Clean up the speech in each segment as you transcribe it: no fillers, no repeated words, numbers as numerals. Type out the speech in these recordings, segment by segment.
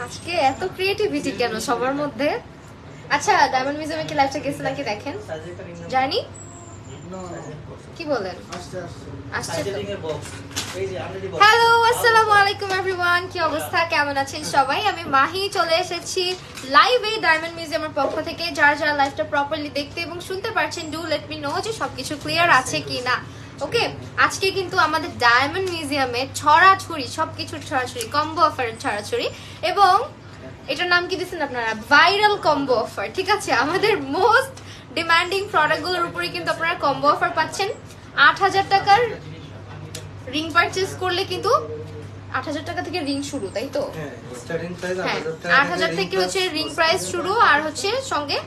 আজকে এত ক্রিয়েটিভিটি কেন সবার মধ্যে? আচ্ছা, ডায়মন্ড মিউজিয়ামে কি লাইভটা গেছে নাকি দেখেন? জানি কি বলেন? আসছে তো। হ্যালো, আসসালামু আলাইকুম এভরিওয়ান, কি অবস্থা, কেমন আছেন সবাই? আমি মাহি চলে এসেছি লাইভে ডায়মন্ড মিউজিয়ামের পক্ষ থেকে। যারা যারা লাইভটা প্রপারলি দেখতে এবং শুনতে পারছেন, ডু লেট মি নো যে সবকিছু ক্লিয়ার আছে কিনা। ওকে, আজকে কিন্তু আমাদের ডায়মন্ড মিউজিয়ামে ছড়াছড়ি, সবকিছুর ছড়াছড়ি, কম্বো অফার ছড়াছড়ি, এবং এটার নাম কি দিচ্ছেন আপনারা? Viral combo offer. ঠিক আছে, আমাদের মোস্ট ডিমান্ডিং প্রোডাক্টগুলোর উপরে কিন্তু আপনারা কম্বো অফার পাচ্ছেন। ৮,০০০ টাকার রিং পারচেজ করলে কিন্তু ৮,০০০ টাকা থেকে রিং শুরু, তাই তো? হ্যাঁ, ৮,০০০ থেকে হচ্ছে রিং প্রাইস শুরু, আর হচ্ছে সঙ্গে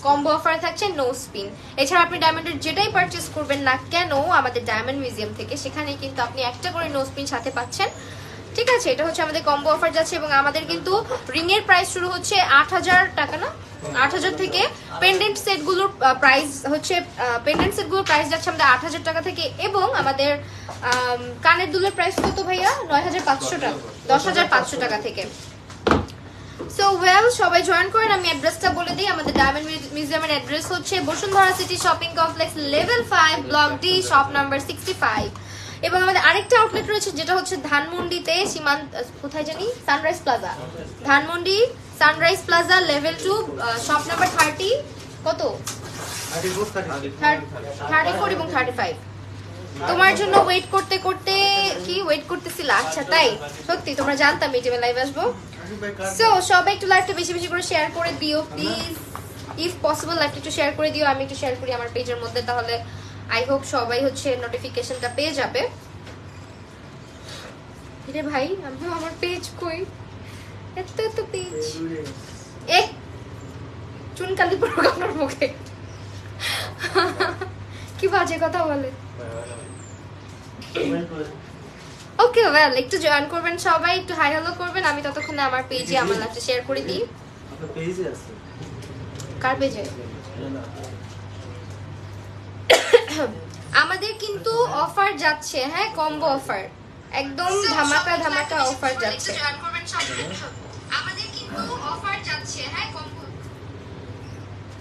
কম্বো অফারে থাকছে নো স্পিন। এছাড়া আপনি ডায়মন্ডের যেটাই পারচেজ করবেন না কেন আমাদের ডায়মন্ড মিউজিয়াম থেকে, সেখানে কিন্তু আপনি একটা করে নো স্পিন সাথে পাচ্ছেন। ঠিক আছে, এটা হচ্ছে আমাদের কম্বো অফার যাচ্ছে। এবং আমাদের কিন্তু রিং এর প্রাইস শুরু হচ্ছে ৮,০০০ টাকা, না ৮,০০০ থেকে। পেন্ডেন্ট সেটগুলোর প্রাইস হচ্ছে, পেন্ডেন্ট সেটগুলোর প্রাইস যাচ্ছে আমাদের ৮,০০০ টাকা থেকে। এবং আমাদের কানের দুলের প্রাইস কত ভাইয়া? ৯,৫০০ টাকা, ১০,৫০০ টাকা থেকে। সো ওয়েল, সবাই জয়েন করেন। আমি অ্যাড্রেসটা বলে দিই। আমাদের ডায়মন্ড মিউজিয়ামের অ্যাড্রেস হচ্ছে Bashundhara city shopping complex, level 5, block D, shop number 65। এবং আমাদের আরেকটা আউটলেট রয়েছে যেটা হচ্ছে ধানমন্ডিতে, সীমান্ত কোথায় জানি, sunrise plaza, Dhanmondi sunrise plaza, level 2, shop number 30, কত 34 এবং 35। তোমার জন্য ওয়েট করতে করতে কি ওয়েট করতেছিল? আচ্ছা, তাই সত্যি তোমরা জানতাম এই যে লাইভ আসবো। সো সবাই একটু লাইভটা বেশি বেশি করে শেয়ার করে দিও প্লিজ, ইফ পসিবল লাইভটা একটু শেয়ার করে দিও। আমি একটু শেয়ার করি আমার পেজের মধ্যে, তাহলে আই হোপ সবাই হচ্ছে নোটিফিকেশনটা পেয়ে যাবে। রে ভাই, আমি আমার পেজ কই? এত এত পেজ, এ চুনকালি পুরো আপনার মুখে, কি বাজে কথা বলে। ওকে ওয়েল, একটু জয়েন করবেন সবাই, একটু হাই হ্যালো করবেন। আমি ততক্ষণে আমার পেজে আমার লাইভটা শেয়ার করে দিই। আপনার পেজে আছে? কার পেজে? আমাদের কিন্তু অফার যাচ্ছে, হ্যাঁ, কম্বো অফার, একদম ধামাকা ধামাকা অফার যাচ্ছে। জয়েন করবেন সবাই, আমাদের কিন্তু অফার যাচ্ছে, হ্যাঁ, কম্বো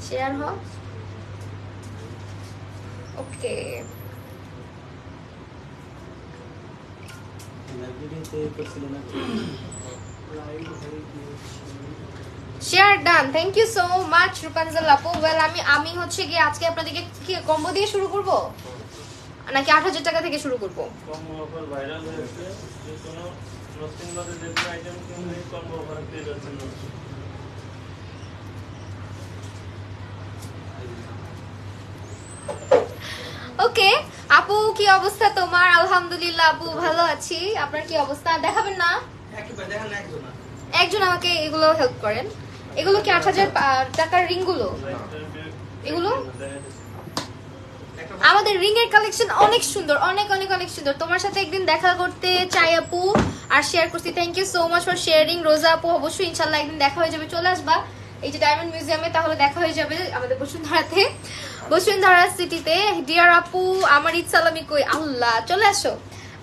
শেয়ার হ। Okay, share done, thank you so much Rupanjal আপু। ওয়েল, আমি হচ্ছে গিয়ে আজকে আপনাদেরকে কি কম্বো দিয়ে শুরু করব নাকি ৮,০০০ টাকা থেকে শুরু করব? কম্বো অফার ভাইরাল হয়েছে, যে কোনো নতুন বাদে যে কোনো আইটেম কিনলে কম্বো অফার পেয়ে যাচ্ছেন। ওকে আপু, কি অবস্থা তোমার? আলহামদুলিল্লাহ আপু, ভালো আছি। আপনার কি অবস্থা? দেখাবেন না? একজন আমাকে এগুলো হেল্প করেন। এগুলো কি ৮,০০০ টাকার রিং গুলো? এগুলো আমাদের রিং এর কালেকশন অনেক সুন্দর, অনেক অনেক অনেক সুন্দর। তোমার সাথে একদিন দেখা করতে চাই আপু, আর শেয়ার করছি। Thank you so much for sharing Roza আপু। অবশ্যই ইনশাল্লাহ একদিন দেখা হয়ে যাবে, চলে আসবা এই যে ডায়মন্ড মিউজিয়ামে, তাহলে দেখা হয়ে যাবে আমাদের বসুন্ধরাতে, বসুন্ধরা সিটিতে। ডিয়ার আপু, আমার ঈদ সালামি কই? আল্লাহ, চলে আসো।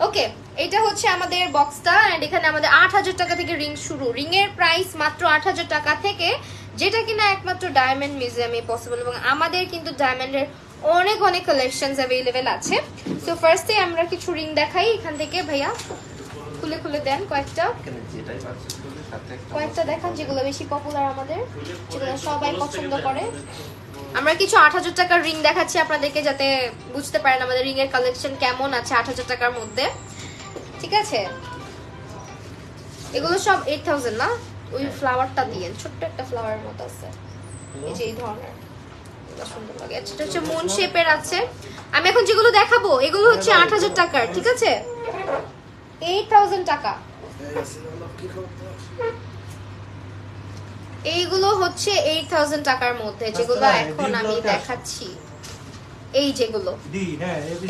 ওকে, এটা হচ্ছে আমাদের বক্সটা, এন্ড এখানে আমাদের ৮,০০০ টাকা থেকে রিং শুরু। রিং এর প্রাইস মাত্র ৮,০০০ টাকা থেকে, যেটা কিনা একমাত্র ডায়মন্ড মিউজিয়ামে পসিবল। এবং আমাদের কিন্তু ডায়মন্ডের অনেক অনেক কালেকশনস অ্যাভেলেবেল আছে। সো ফার্স্টে আমরা কিছু রিং দেখাই এখান থেকে। ভাইয়া খুলে খুলে দেন কয়েকটা, কয়েকটা দেখান যেগুলো বেশি পপুলার আমাদের, যেগুলো সবাই পছন্দ করে। আমরা কিছু ৮,০০০ টাকার রিং দেখাচ্ছি আপনাদেরকে, যাতে বুঝতে পারেন আমাদের রিং এর কালেকশন কেমন আছে ৮,০০০ টাকার মধ্যে। ঠিক আছে, এগুলো সব 8,000 না? ওই ফ্লাওয়ারটা দিয়ে, ছোট্ট একটা ফ্লাওয়ারের মতো আছে, এই যে এই ধরনের, সুন্দর লাগে। এটা হচ্ছে মুন শেপের আছে। আমি এখন যেগুলো দেখাবো এগুলো হচ্ছে ৮,০০০ টাকার, ঠিক আছে? 8,000 টাকা। এইগুলো হচ্ছে 8,000 টাকার মধ্যে, যেগুলো এখন আমি দেখাচ্ছি। এই যেগুলো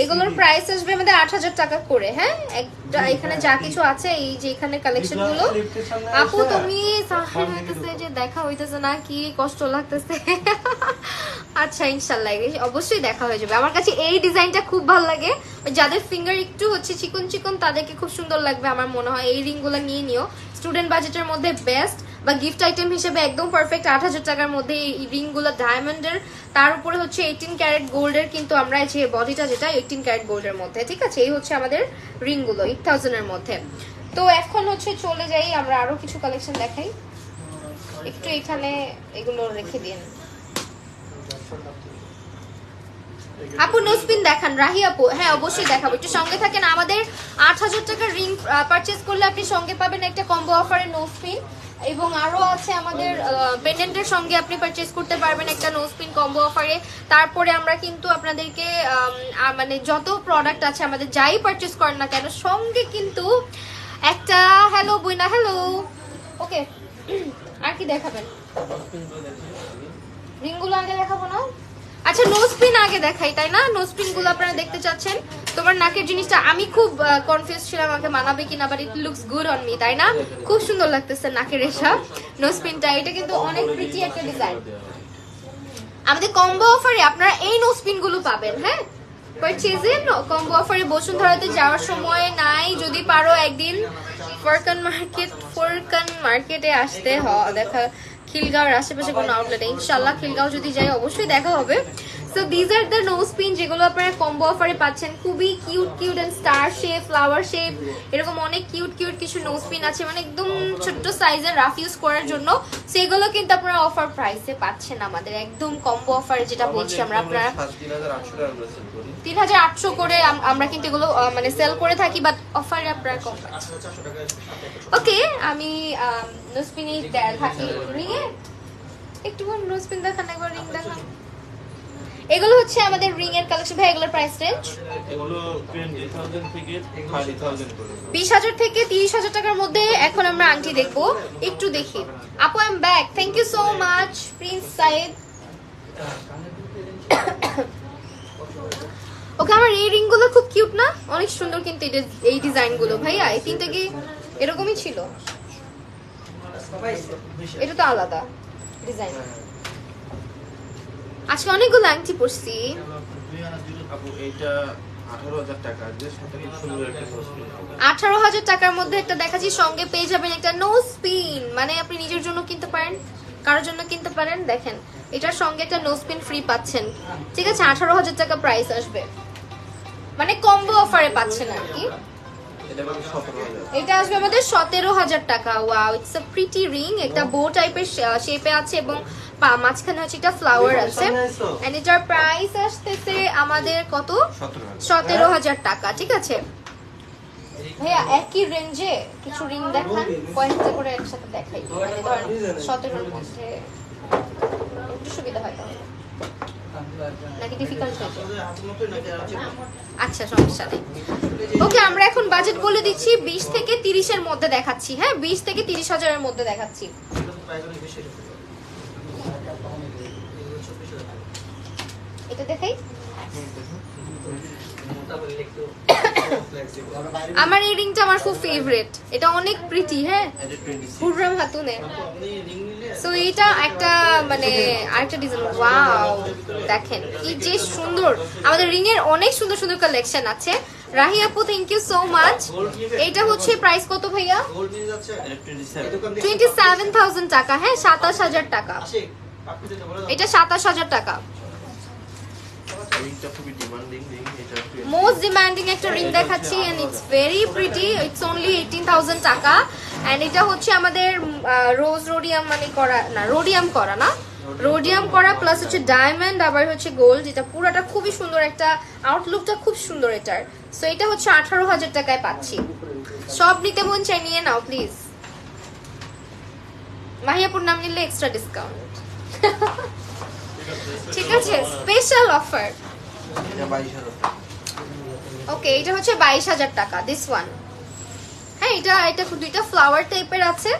এগুলোর প্রাইস আসবে আমাদের 8000 টাকা করে। হ্যাঁ, একটা এখানে যা কিছু আছে এই যে এখানে কালেকশন গুলো। আপু তুমি হইতেছে যে দেখা হইতেছে না, কি কষ্ট লাগতেছে। আচ্ছা ইনশাআল্লাহ অবশ্যই দেখা হয়ে যাবে। আমার কাছে এই ডিজাইনটা খুব ভালো লাগে, যাদের ফিঙ্গার একটু হচ্ছে চিকন চিকন তাদেরকে খুব সুন্দর লাগবে আমার মনে হয়। এই রিংগুলো নিয়ে নিও, স্টুডেন্ট বাজেটের মধ্যে বেস্ট বা গিফট আইটেম হিসেবে একদম পারফেক্ট। 8000 টাকার মধ্যে এই রিংগুলো ডায়মন্ডের, তার উপরে হচ্ছে 18 ক্যারেট গোল্ডের, কিন্তু আমরা যে বডিটা যেটা 18 ক্যারেট গোল্ডের মধ্যে। ঠিক আছে, এই হচ্ছে আমাদের রিংগুলো 8000 এর মধ্যে। তো এখন হচ্ছে চলে যাই, আমরা আরো কিছু কালেকশন দেখাই। একটু এখানে এগুলো রেখে দিন। আপু নোজপিন দেখান, রাহি আপু। হ্যাঁ অবশ্যই দেখাবো, একটু সঙ্গে থাকেন। আমাদের 8000 টাকার রিং পারচেজ করলে আপনি সঙ্গে পাবেন একটা কম্বো অফারে নোজপিন, এবং আরো আছে আমাদের পেন্ডেন্টের সঙ্গে আপনি পারচেজ করতে পারবেন একটা নোজপিন কম্বো অফারে। তারপরে আমরা কিন্তু আপনাদেরকে মানে যত প্রোডাক্ট আছে আমাদের যাই পারচেজ করেন না কেন সঙ্গে কিন্তু একটা, হ্যালো বইনা, হ্যালো, ওকে। আর কি দেখাবেন? রিংগুলো আগে দেখাবো না? আচ্ছা নোজপিন আগে দেখাই, তাই না? নোজপিন গুলো আপনারা দেখতে চাচ্ছেন। তোমার নাকের জিনিসটা আমি খুব কনফিউজ ছিলাম আমাকে মানাবে কিনা, but it looks good on me, তাই না? খুব সুন্দর লাগতেছে নাকের এসব নোজপিনটা। এটা কিন্তু অনেক প্রিটি একটা ডিজাইন। আমাদের কম্বো অফারে আপনারা এই নোজপিন গুলো পাবেন। হ্যাঁ, পারচেজে কম্বো অফারে বসুন্ধরাতে যাওয়ার সময় নাই, যদি পারো একদিন ফরকান মার্কেটে আসতে দেখা, খিলগাঁওর আশেপাশে কোনো আউটলেট, ইনশাআল্লাহ খিলগাঁও যদি যাই অবশ্যই দেখা হবে। So these are the nose pin যেগুলো আপনারা কম্বো অফারে পাচ্ছেন। খুবই cute cute and star shape, flower shape, এরকম অনেক কিউট কিউট কিছু নোজ পিন আছে, মানে একদম ছোট্ট সাইজের রাফ ইউজ করার জন্য। সেগুলো কিন্তু আপনারা অফার প্রাইসে পাচ্ছেন আমাদের একদম কম্বো অফারে, যেটা বলছি আমরা। আপনারা 3800 করে আমরা কিন্তু এগুলো মানে সেল করে থাকি, বাট অফারে আপনারা কম পাচ্ছেন। ওকে, আমি নোজপিনই থাকি রিংয়ে। একটু নোজপিন দেখান, একবার রিং দেখান। এগুলো হচ্ছে আমাদের রিং এর কালেকশন। ভাই এগুলোর প্রাইস রেঞ্জ? এগুলো 20000 থেকে 30000 করে। 20000 থেকে 30000 টাকার মধ্যে এখন আমরা আংটি দেখবো, একটু দেখি। আপু I am back, thank you so much Prince Saeed. Okay, আমার এই রিং গুলো খুব কিউট না? অনেক সুন্দর কিন্তু এই ডিজাইন গুলো। ভাইয়া এই তিনটা কি এরকমই ছিল? এটা তো আলাদা ডিজাইন। আজকে অনেকগুলো আংটি পরছি। আপু এটা 18000 টাকা, যে সাথে খুব সুন্দর একটা নোজপিন। 18000 টাকার মধ্যে একটা দেখাচ্ছি, সঙ্গে পেয়ে যাবেন একটা নোজপিন। মানে আপনি নিজের জন্য কিনতে পারেন, কারোর জন্য কিনতে পারেন। দেখেন এটার সঙ্গে একটা নোজপিন ফ্রি পাচ্ছেন। ঠিক আছে, 18000 টাকা প্রাইস আসবে, মানে কম্বো অফারে পাচ্ছেন আর কি। এটা আসবে আমাদের 17000 টাকা। Wow, it's a pretty ring. একটা বো টাইপের শেপে আছে এবং মাঝখানে হচ্ছে একটা ফ্লাওয়ার আছে। এন্ড এটার প্রাইস আসতেছে আমাদের কত? 17000 টাকা। ঠিক আছে ভাইয়া, একই রেঞ্জে কিছু রিং দেখান, কয়েকটা করে একসাথে দেখাই, মানে ধরেন 17 এর মধ্যে একটু সুবিধা হয় তাহলে, নাকি ডিফিকাল্ট হয়ে যায়? আচ্ছা সমস্যা নেই। ওকে, আমরা এখন বাজেট বলে দিচ্ছি, 20 থেকে 30 এর মধ্যে দেখাচ্ছি। হ্যাঁ, 20 থেকে 30,000 এর মধ্যে দেখাচ্ছি। এটা দেখাই। আমার এই রিংটা আমার খুব ফেভারিট, এটা অনেক প্রিটি। হ্যাঁ, হুররাম হাতুনে। সো এটা একটা মানে আরেকটা ডিজাইন। ওয়াও, দেখেন কি যে সুন্দর। আমাদের রিং এর অনেক সুন্দর সুন্দর কালেকশন আছে। রাহি আপু থ্যাংক ইউ সো মাচ। এটা হচ্ছে প্রাইস কত ভাইয়া? 27,000 টাকা। হ্যাঁ, 27000 টাকা। এটা 27000 টাকা। মোস্ট ডিমান্ডিং একটা রিং দেখাচ্ছি, and it's very pretty. It's only 18,000 টাকা। এন্ড এটা হচ্ছে আমাদের রোডিয়াম মানে করা না, রোডিয়াম করা প্লাস হচ্ছে ডায়মন্ড, আবার হচ্ছে গোল্ড। এটা পুরোটা খুবই সুন্দর, একটা আউটলুকটা খুব সুন্দর এটার। সো এটা হচ্ছে 18,000 টাকায় পাচ্ছি। সব নিতে মন চাই, নিয়ে নাও প্লিজ। মাহিয়াপুর নাম নিলে এক্সট্রা ডিসকাউন্ট। ঠিক আছে, স্পেশাল অফার। ওকে, এটা হচ্ছে 22,000 টাকা, দিস ওয়ান। হ্যাঁ, এটা দুইটা ফ্লাওয়ার টাইপের আছে।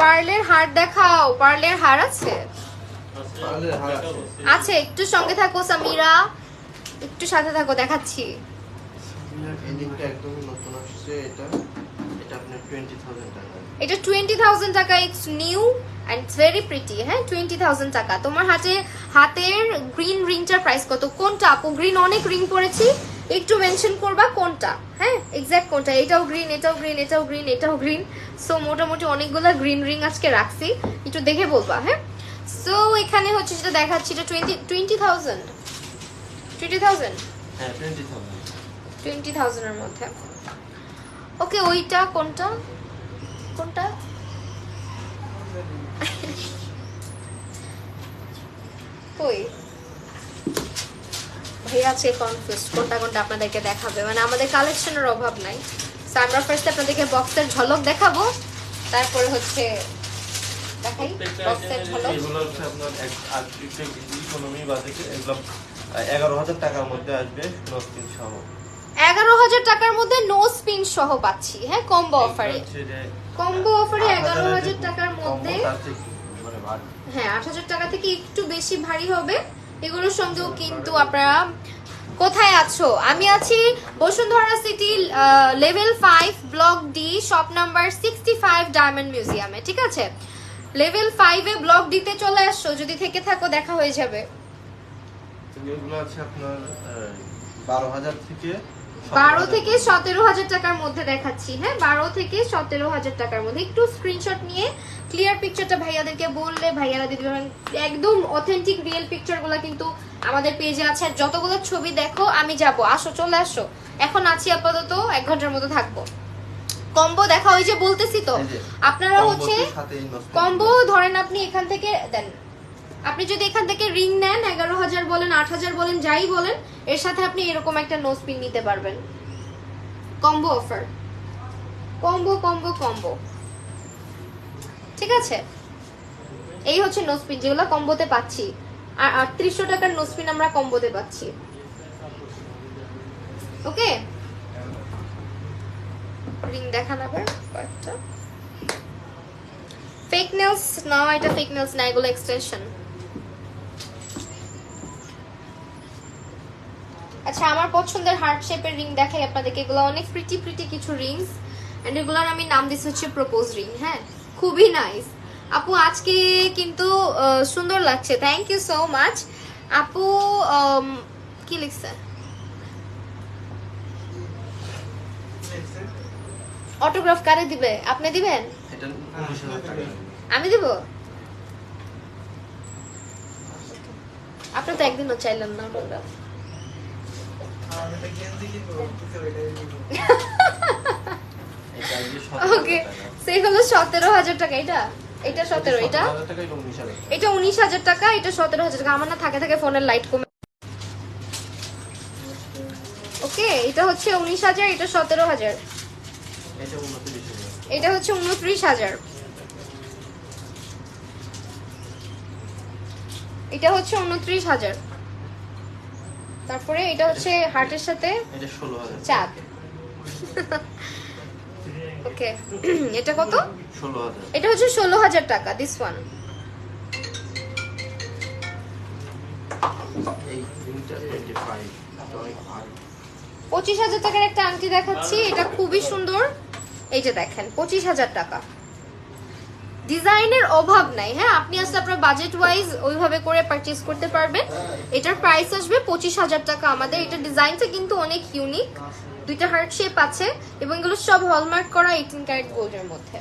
পার্লের হার দেখাও, পার্লের হার আছে। আচ্ছা, একটু সঙ্গে থাকো সামিরা। একটু সাথে থাকো, দেখাচ্ছি। এই রিংটা একদম নতুন আসছে, এটা আপনার 20,000 টাকা। এটা 20,000 টাকা, it's new and it's very pretty. হ্যাঁ 20,000 টাকা। তোমার হাতের গ্রিন রিংটার প্রাইস কত? কোনটা আপু? গ্রিন অনেক রিং পরেছি, একটু মেনশন করবা কোনটা। হ্যাঁ এক্স্যাক্ট কোনটা। এটাও গ্রিন, এটাও গ্রিন, এটাও গ্রিন, এটাও গ্রিন। সো মোটামুটি অনেকগুলো গ্রিন রিং আজকে রাখছি, একটু দেখে বলবা। হ্যাঁ সো এখানে হচ্ছে যেটা দেখাচ্ছি এটা 20,000 হ্যাঁ 20,000 এর মধ্যে। ওকে ওইটা কোনটা কোনটা? কই ভাইয়া আছে কনফিউজ কোনটা কোনটা আপনাদেরকে দেখাবে, মানে আমাদের কালেকশনের অভাব নাই। সো আমরা ফার্স্ট আপনাদেরকে বক্সের ঝলক দেখাবো, তারপরে হচ্ছে দেখাই বক্সের ঝলক। এগুলো হচ্ছে আপনার ইকোনমি বাজেটে, এগুলো 11,000 টাকার মধ্যে আসবে নো স্পিন সহ। 11,000 টাকার মধ্যে নো স্পিন সহ পাচ্ছি। হ্যাঁ কম্বো অফারে, কম্বো অফারে 11,000 টাকার মধ্যে। হ্যাঁ 8,000 টাকা থেকে একটু বেশি ভারী হবে। এগুলোর সঙ্গেও কিন্তু আপনারা কোথায় আছো? আমি আছি Bashundhara city level 5 block D shop number 65 diamond মিউজিয়ামে। ঠিক আছে, লেভেল 5 এ ব্লক ডিতে চলে আসছো, যদি থেকে থাকো দেখা হয়ে যাবে। এগুলো আছে আপনার 12,000 থেকে 17,000 টাকার মধ্যে দেখাচ্ছি। হ্যাঁ 12 থেকে 17,000 টাকার মধ্যে। একটু স্ক্রিনশট নিয়ে ক্লিয়ার পিকচারটা ভাইয়াদেরকে বললে ভাইয়ারা দিতে পারবেন। একদম অথেন্টিক রিয়েল পিকচারগুলো কিন্তু আমাদের পেজে আছে। আর যতগুলো ছবি দেখো আমি যাব, আসো চলে আসো। এখন আছি আপাতত 1 ঘন্টার মতো থাকবো। কম্বো দেখা, ওই যে বলতেছি তো আপনারা হচ্ছে কম্বো ধরেন আপনি এখান থেকে দেন, আপনি যদি এখান থেকে রিং নেন 11,000 বলেন 8,000 বলেন যাই বলেন, এর সাথে আপনি এরকম একটা নোজ পিন নিতে পারবেন। Combo offer, combo combo combo. ঠিক আছে, এই হচ্ছে নোজ পিন যেগুলো কম্বোতে পাচ্ছি। আর 3800 টাকার নোজ পিন আমরা কম্বোতে পাচ্ছি। ওকে রিং দেখান আবার কয়েকটা। ফেক নেলস না, এটা ফেক নেলস না, এগুলো এক্সটেনশন। আচ্ছা আমার পছন্দের হার্ট শেপের রিং দেখাই আপনাদেরকে। এগুলো অনেক প্রিটি প্রিটি কিছু রিংস, এন্ড এগুলোর আমি নাম দিচ্ছি হচ্ছে প্রপোজ রিং। হ্যাঁ খুবই নাইস আপু, আজকে কিন্তু সুন্দর লাগছে। থ্যাংক ইউ সো মাচ আপু। কি লিখছে? অটোগ্রাফ কারে দিবে? আপনি দিবেন? এটা 19,000 টাকা। আমি দিব? আপনি তো একদিনও চাইলেন না অটোগ্রাফ। ওকে সেই হলো 17,000 টাকা। এটা 17, এটা 19,000 টাকা, এটা 17,000 টাকা। আমার না থাকে থাকে ফোনের লাইট কমে। ওকে এটা হচ্ছে 19,000, এটা 17,000, এটা হচ্ছে 29,000, এটা হচ্ছে 29,000। তারপরে এটা হচ্ছে হার্টের সাথে এটা 16,000 চাঁদ। ওকে এটা কত? 16,000। এটা হচ্ছে 16,000 টাকা। দিস ওয়ান এই রিংটা 25 এটা অনেক ভালো। 25,000 টাকার একটা আংটি দেখাচ্ছি, এটা খুবই সুন্দর। এই যে দেখেন 25,000 টাকা। ডিজাইনের অভাব নাই। হ্যাঁ আপনি আসলে আপনার বাজেট ওয়াইজ ওইভাবে করে পারচেজ করতে পারবেন। এটার প্রাইস আসবে 25,000 টাকা আমাদের। এটা ডিজাইনটা কিন্তু অনেক ইউনিক, দুইটা হার্ট শেপ আছে এবং এগুলো সব হলমার্ক করা 18 ক্যারেট গোল্ডের মধ্যে।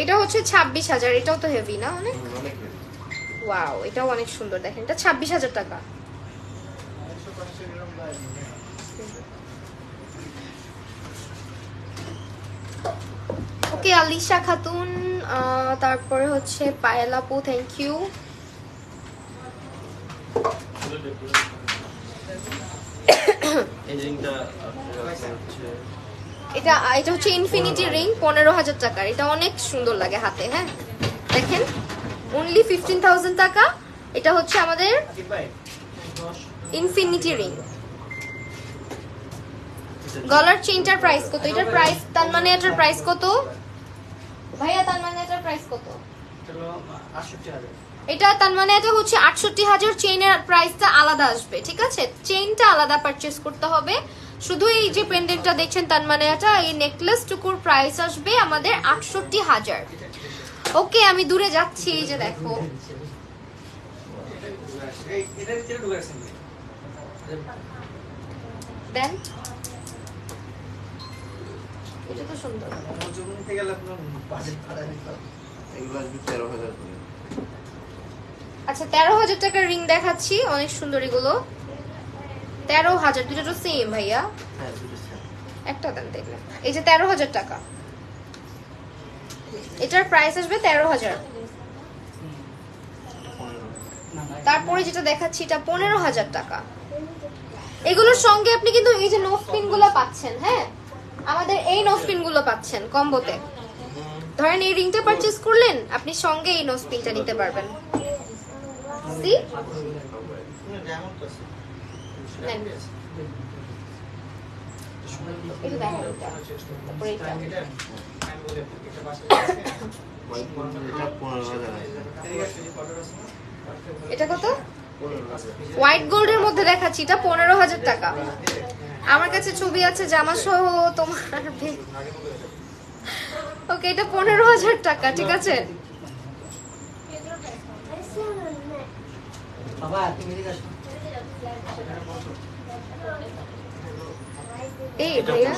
এটা হচ্ছে 26,000, এটাও তো হেভি না অনেক? ওয়াও এটাও অনেক সুন্দর। দেখেন এটা 26,000 টাকা। ওকে আলিশা খাতুন, তারপরে হচ্ছে পায়েল আপু, থ্যাংক ইউ। এটা হচ্ছে ইনফিনিটি রিং 15,000 টাকার। এটা অনেক সুন্দর লাগে হাতে। হ্যাঁ দেখেন অনলি 15,000 টাকা। এটা হচ্ছে আমাদের ইনফিনিটি রিং। গলার চেইনটার প্রাইস কত? এটার প্রাইস তার মানে এটার প্রাইস কত ভাইয়া? তার মানে এটার প্রাইস কত? এটা তার মানে এটা হচ্ছে ৬৮,০০০, চেইনের প্রাইসটা আলাদা আসবে, ঠিক আছে? চেইনটা আলাদা পারচেজ করতে হবে। শুধু এই যে পেন্ডেন্টটা দেখছেন তার মানে এটা এই নেকলেস টুকুর প্রাইস আসবে আমাদের ৬৮,০০০। ওকে, আমি দূরে যাচ্ছি, এই যে দেখো দেন, এটা তো সুন্দর। এগুলো আসবে 13,000 করে। আচ্ছা 13,000 টাকার রিং দেখাচ্ছি, অনেক সুন্দর এগুলো। 13,000, দুটো তো সেম ভাইয়া, হ্যাঁ দুটো সেম। একটা দেন দেখলে। এই যে 13,000 টাকা, এটার প্রাইস আসবে 13,000। তারপরে যেটা দেখাচ্ছি এটা 15,000 টাকা। এগুলোর সঙ্গে আপনি কিন্তু এই যে নোজ পিন গুলো পাচ্ছেন, হ্যাঁ আমাদের এই নোজ পিন গুলো পাচ্ছেন কম্বোতে। ধরেন এই রিংটা পারচেজ করলেন, আপনি সঙ্গে এই নোজ পিনটা নিতে পারবেন। সি নেন। এটা দেখেন, তারপরে এটা। এটা 15,000 আছে। এটা কত? হোয়াইট গোল্ডের মধ্যে দেখাচ্ছি, এটা 15,000 টাকা। আমার কাছে ছবি আছে জামা সহ তোমার। ওকে, এটা 15,000 টাকা, ঠিক আছে? এই ভাইয়া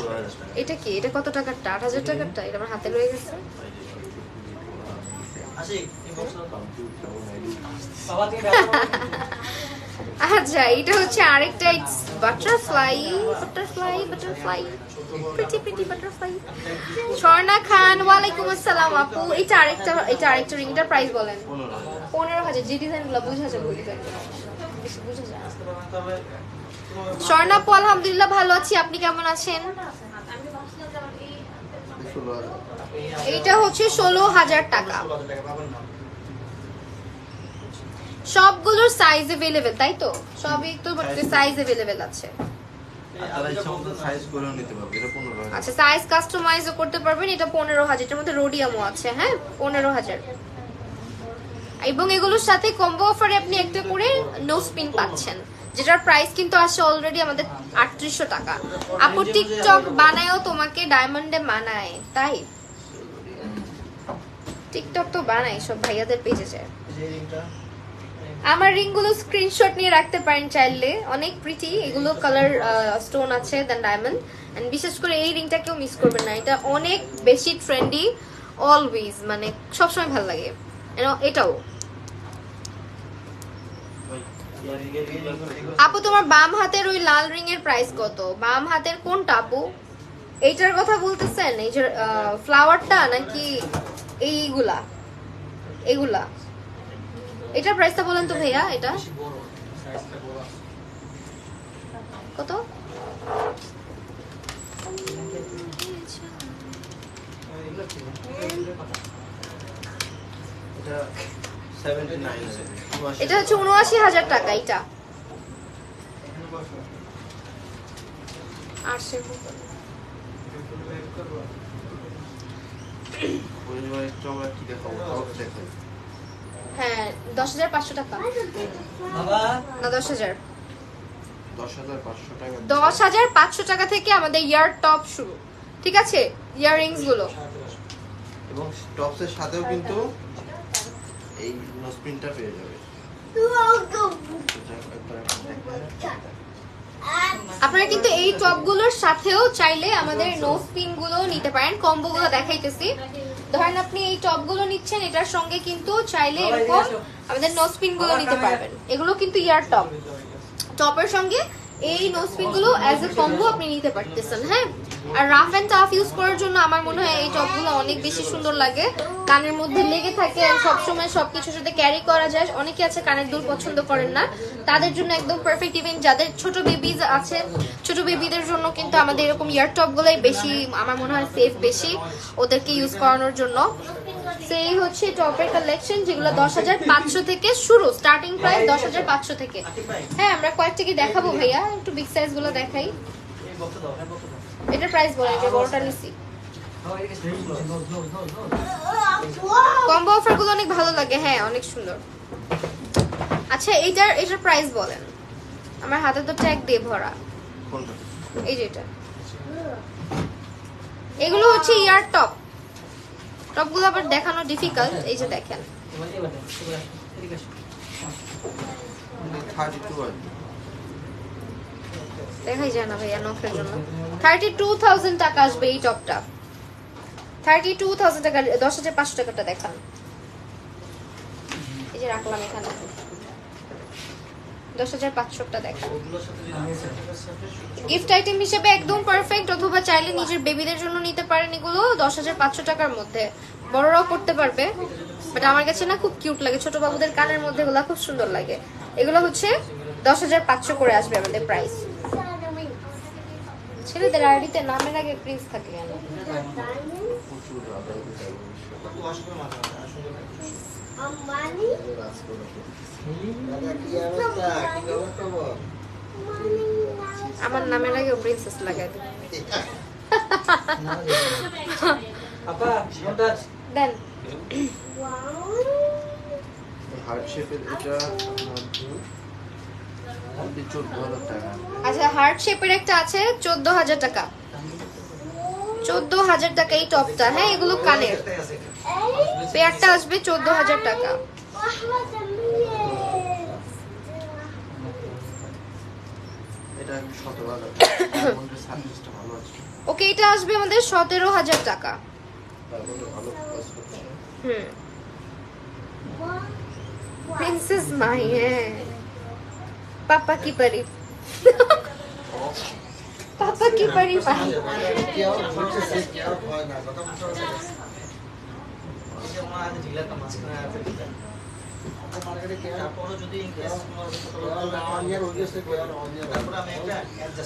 এটা কি? এটা কত টাকারটা? 8,000 টাকারটা? এটা আমার হাতে রয়ে গেছে। আচ্ছা এটা হচ্ছে আরেকটা butterfly, butterfly, butterfly, pretty pretty butterfly. Swarna Khan, ওয়ালাইকুম আসসালাম আপু। এটা আরেকটা রিংটার প্রাইস বলেন। 15,000। যে ডিজাইনগুলো বোঝা যায়, ওই ডিজাইনগুলো বেশি বোঝা যায়। স্বর্ণা আপু আলহামদুলিল্লাহ ভালো আছি, আপনি কেমন আছেন? এইটা হচ্ছে 16,000 টাকা। সবগুলোর সাইজ अवेलेबल, তাই তো? সবই তো সাইজ अवेलेबल আছে। আপনারা ইচ্ছা মতো সাইজ করেও নিতে পারবেন। এটা 15,000। আচ্ছা সাইজ কাস্টমাইজও করতে পারবেন। এটা 15,000, এটার মধ্যে রোডিয়ামও আছে, হ্যাঁ 15,000। এবং এগুলোর সাথে কম্বো অফারে আপনি একটা করে নোজ পিন পাচ্ছেন, যেটার প্রাইস কিন্তু আসে অলরেডি আমাদের ৩৮০০ টাকা। আপু টিকটক বানায়ও তোমাকে ডায়মন্ডে মানায়, তাই? টিকটক তো বানাই সব ভাইয়াদের পেজে যায়। আমার রিংগুলো স্ক্রিনশট নিয়ে রাখতে পারেন চাইলে, অনেক প্রিটি এগুলো, কালার স্টোন আছে দেন ডায়মন্ড। এন্ড বিশেষ করে এই রিংটাকেও মিস করবেন না, এটা অনেক বেশি ট্রেন্ডি, অলওয়েজ মানে সবসময় ভালো লাগে। এটাও আপু তোমার বাম হাতের ওই লাল রিং এর প্রাইস কত? বাম হাতের কোনটা আপু? এইটার কথা বলতেছেন? এই যে ফ্লাওয়ারটা নাকি এইগুলা? এগুলা এটার প্রাইসটা বলেন তো ভাইয়া। এটা কত? এটা হচ্ছে ৭৯,০০০ টাকা। এটা হ্যাঁ ১০,৫০০ টাকা না ১০,০০০? ১০,৫০০ টাকা থেকে আমাদের ইয়ার টপ শুরু, ঠিক আছে? ইয়াররিংস গুলো এবং টপসের সাথেও কিন্তু এই নোজপিনটা পেয়ে যাবে। আপনারা কিন্তু এই টপগুলোর সাথেও চাইলে আমাদের নোজ পিন গুলো নিতে পারেন। কম্বো গুলো দেখাইতেছি। ধরেন আপনি এই টপগুলো নিচ্ছেন, এটার সঙ্গে কিন্তু চাইলে এরকম আমাদের নোজ পিন গুলো নিতে পারবেন। এগুলো কিন্তু ইয়ার টপ, টপের সঙ্গে এই নোজ পিন গুলো অ্যাজ এ কম্বো আপনি নিতে পারতেছেন, হ্যাঁ। আর রাফ এন্ড টাফ ইউজ করার জন্য আমার মনে হয় এই টপগুলো অনেক বেশি সুন্দর লাগে, কানের মধ্যে লেগে থাকে আর সবসময় সবকিছুর সাথে ক্যারি করা যায়। অনেকে আছে কানের দুল পছন্দ করেন না, তাদের জন্য একদম পারফেক্ট। ইভেন যাদের ছোট বেবিজ আছে, ছোট বেবিদের জন্য কিন্তু আমাদের এরকম ইয়ার টপ গুলোই বেশি আমার মনে হয় সেফ, বেশি ওদেরকে ইউজ করানোর জন্য। সেই হচ্ছে টপের কালেকশন, যেগুলো ১০,৫০০ থেকে শুরু, স্টার্টিং প্রাইস ১০,৫০০ থেকে। হ্যাঁ আমরা কয়েকটা কি দেখাবো ভাইয়া, একটু বিগ সাইজ গুলো দেখাই। এটার প্রাইস বলেন, যে বড়টা নিছি কম্বো অফার গুলো অনেক ভালো লাগে, হ্যাঁ অনেক সুন্দর। আচ্ছা এটার প্রাইস বলেন, আমার হাতে তো ট্যাগ দিয়ে ভরা। কোনটা? এই যে এটা, এগুলো হচ্ছে ইয়ার টপ। টপগুলো আবার দেখানো ডিফিকাল্ট, এই যে দেখেন। 32 আছে। দেখাই যায় না ভাইয়া নখের জন্য। 32,000 টাকা আসবে এই টপটা। 32,000 টাকা, 10,500 টাকাটা দেখান। এই যে রাখলাম এখানে, 10,500টা দেখান। গিফট আইটেম হিসেবে একদম পারফেক্ট, অথবা চাইলে নিজের বেবিদের জন্য নিতে পারেন এগুলো 10,500 টাকার মধ্যে। বড়রাও পড়তে পারবে, বাট আমার কাছে না খুব কিউট লাগে, ছোট বাবুদের কানের মধ্যে এগুলো খুব সুন্দর লাগে। এগুলো হচ্ছে 10,500 করে আসবে আমাদের প্রাইস। ছেলেদের আইডিতে নামের আগে প্রিন্স থাকে কেন? আমার নামের আগে প্রিন্সেস লাগাই দেন। হার্ট শেপের এটা 14,000 টাকা। আচ্ছা হার্ট শেপের একটা আছে 14,000 টাকা। 14,000 টাকা এই টপটা, হ্যাঁ এগুলো কানের। পেয়ারটা আসবে 14,000 টাকা। এটা 17,000 টাকা। এর মধ্যে সার্ভিসটা ভালো আছে। ওকে এটা আসবে আমাদের 17,000 টাকা। তারপরে ভালো কাজ করছে। প্রিন্সেস মাই হ্যাঁ, পাপা কি পারি, পাপা কি পারি পাই।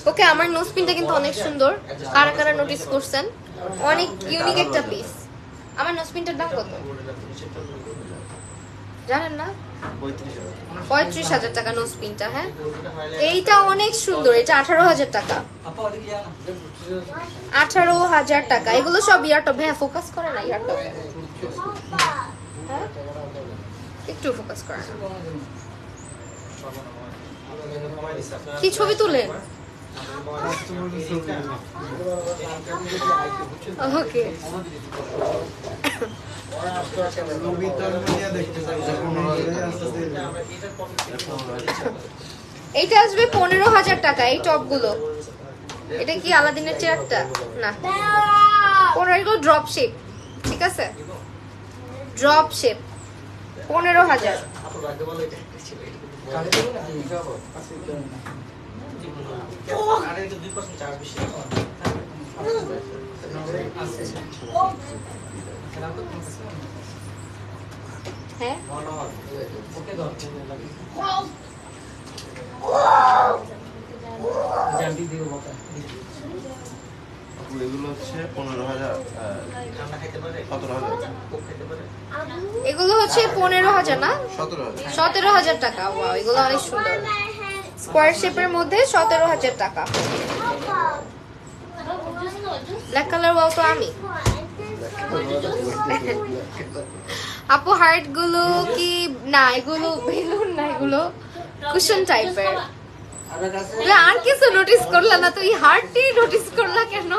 ওকে আমার নোজ পিনটা কিন্তু অনেক সুন্দর, কারা কারা নোটিস করছেন, অনেক ইউনিক একটা পিস। আমার নোজ পিনটার দাম কত জানেন না? 35,000 টাকা নোজ পিনটা। হ্যাঁ এইটা অনেক সুন্দর, এটা 18,000 টাকা। 18,000 টাকা। এগুলো সব ইয়ার টপ। হ্যাঁ ফোকাস করে না ইয়ার টপ, হ্যাঁ একটু ফোকাস করে না। কি ছবি তুলেন? ওকে এইটা আসবে 15,000 টাকা এই টপ গুলো। এটা কি আলাদিনের চেয়ারটা না? 15 ড্রপ শেপ, ঠিক আছে ড্রপ শেপ 15,000। হ্যাঁ এগুলো হচ্ছে 15,000 17,000। এগুলো হচ্ছে 15,000 না 17,000। 17,000 টাকা। ওয়াও এগুলো অনেক সুন্দর, স্কোয়ার শেপের মধ্যে 17,000 টাকা। ব্ল্যাক কালার ওয়াও তো আমি। আপু হার্ট গুলো কি না, এগুলো বেলুন না, এগুলো কুশন টাইপের। আর কিছু নোটিস করলা না? তো এই হার্টটি নোটিস করলা কেন?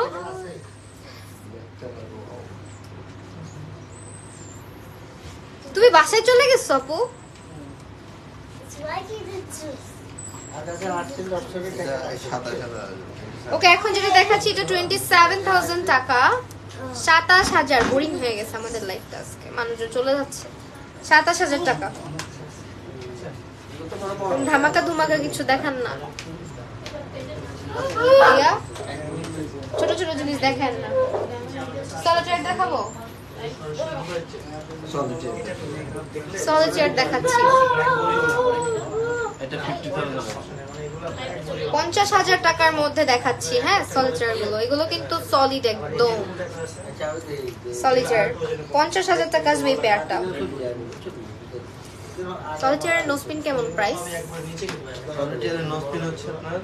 তুমি বাসায় চলে গেছো আপু? ওকে এখন যেটা দেখাচ্ছি এটা 27,000 টাকা। 27,000। বোরিং হয়ে গেছে আমাদের লাইফটা আজকে, মানুষজন চলে যাচ্ছে। 27,000 টাকা। ধামাকা ধুমাকা কিছু দেখান না ভাইয়া, ছোট ছোট জিনিস দেখেন না। সলিটার দেখাবো, সলিটার দেখাচ্ছি। এটা 50,000। 50,000 টাকার মধ্যে দেখাচ্ছি। হ্যাঁ সলিটার গুলো, এগুলো কিন্তু সলিড একদম সলিটার। 50,000 টাকা আসবে এই পেয়ারটা। সলিটারের নোজপিন কেমন প্রাইস? সলিটারের নোজপিন হচ্ছে আপনার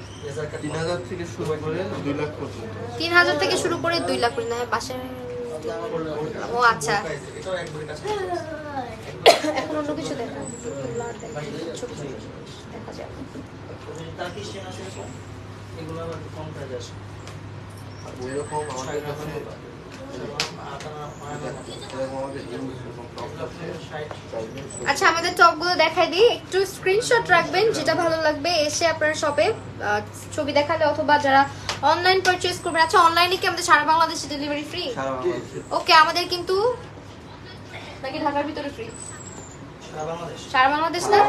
3,000 থেকে শুরু করে 2 লাখ পর্যন্ত। 3,000 থেকে শুরু করে 2 লাখ পর্যন্ত। হ্যাঁ পাশে ও আচ্ছা, এখন অন্য কিছু দেখা দেখা যায়। আচ্ছা আমাদের টপগুলো দেখাই দিই, একটু স্ক্রিনশট রাখবেন, যেটা ভালো লাগবে এসে আপনার শপে ছবি দেখালে অথবা যারা অনলাইন পারচেজ করবেন। আচ্ছা অনলাইনে কি আমাদের সারা বাংলাদেশে ডেলিভারি ফ্রি? ওকে, আমাদের কিন্তু নাকি ঢাকার ভিতরে ফ্রি? সারা বাংলাদেশ না,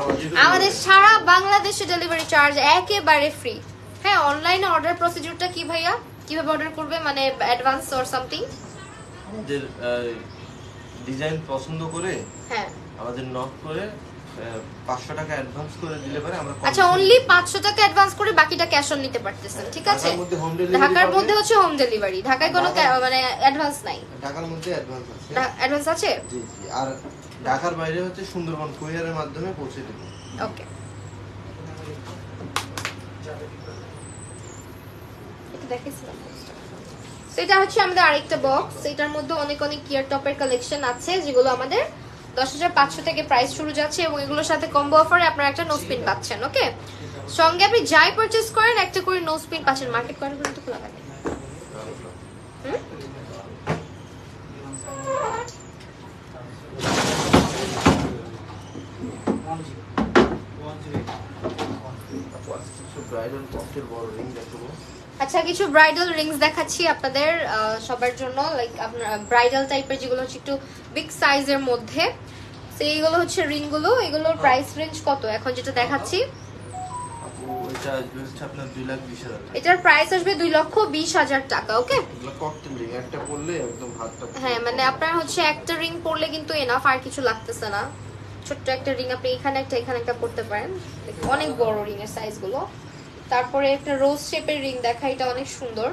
আমাদের সারা বাংলাদেশে ডেলিভারি চার্জ একেবারে ফ্রি। হ্যাঁ, অনলাইনে অর্ডার প্রসিডিউরটা কি ভাইয়া, কিভাবে অর্ডার করবে, মানে অ্যাডভান্স অর সামথিং? আমাদের ডিজাইন পছন্দ করে হ্যাঁ, আমাদের নক করে 500 টাকা অ্যাডভান্স করে দিলে পরে আমরা। আচ্ছা অনলি 500 টাকা অ্যাডভান্স করে বাকিটা ক্যাশ অন নিতে পারতেছেন, ঠিক আছে? ঢাকার মধ্যে হচ্ছে হোম ডেলিভারি, ঢাকায় কোনো মানে অ্যাডভান্স নাই। ঢাকার মধ্যে অ্যাডভান্স আছে। অ্যাডভান্স আছে? জি জি। আর ঢাকার বাইরে হচ্ছে সুন্দরবন কুরিয়ারের মাধ্যমে পৌঁছে দেব। ওকে, এটা দেখাইছিলাম। তো এটা হচ্ছে আমাদের আরেকটা বক্স, এটার মধ্যে অনেক অনেক কিয়ার টপের কালেকশন আছে যেগুলো আমাদের 10,500 থেকে প্রাইস শুরু যাচ্ছে, এবং এগুলোর সাথে কম্বো অফারে আপনারা একটা নোজ পিন পাচ্ছেন। ওকে, সঙ্গে আপনি যাই পারচেজ করেন একটা করে নোজ পিন পাচ্ছেন। মার্কেট কয়টা পর্যন্ত খোলা থাকে? আচ্ছা কিছু ব্রাইডাল রিংস দেখাচ্ছি আপনাদের সবার জন্য, লাইক আপনার ব্রাইডাল টাইপের যেগুলো হচ্ছে একটু বিগ সাইজের মধ্যে, সেইগুলো হচ্ছে রিং গুলো। এগুলোর প্রাইস রেঞ্জ কত এখন যেটা দেখাচ্ছি? এটা হচ্ছে আপনার 2,20,000 টাকা। এটার প্রাইস আসবে 2,20,000 টাকা। ওকে, এগুলো ককটেল রিং, একটা পরলে একদম হাতটা। হ্যাঁ মানে আপনার হচ্ছে একটা রিং পরলে কিন্তু এনাফ, আর কিছু লাগতেছে না। ছোট্ট একটা রিং আপনি এখানে একটা পরতে পারেন, অনেক বড় রিং এর সাইজ গুলো। তারপরে একটা রোজ শেপের রিং দেখা, এটা অনেক সুন্দর।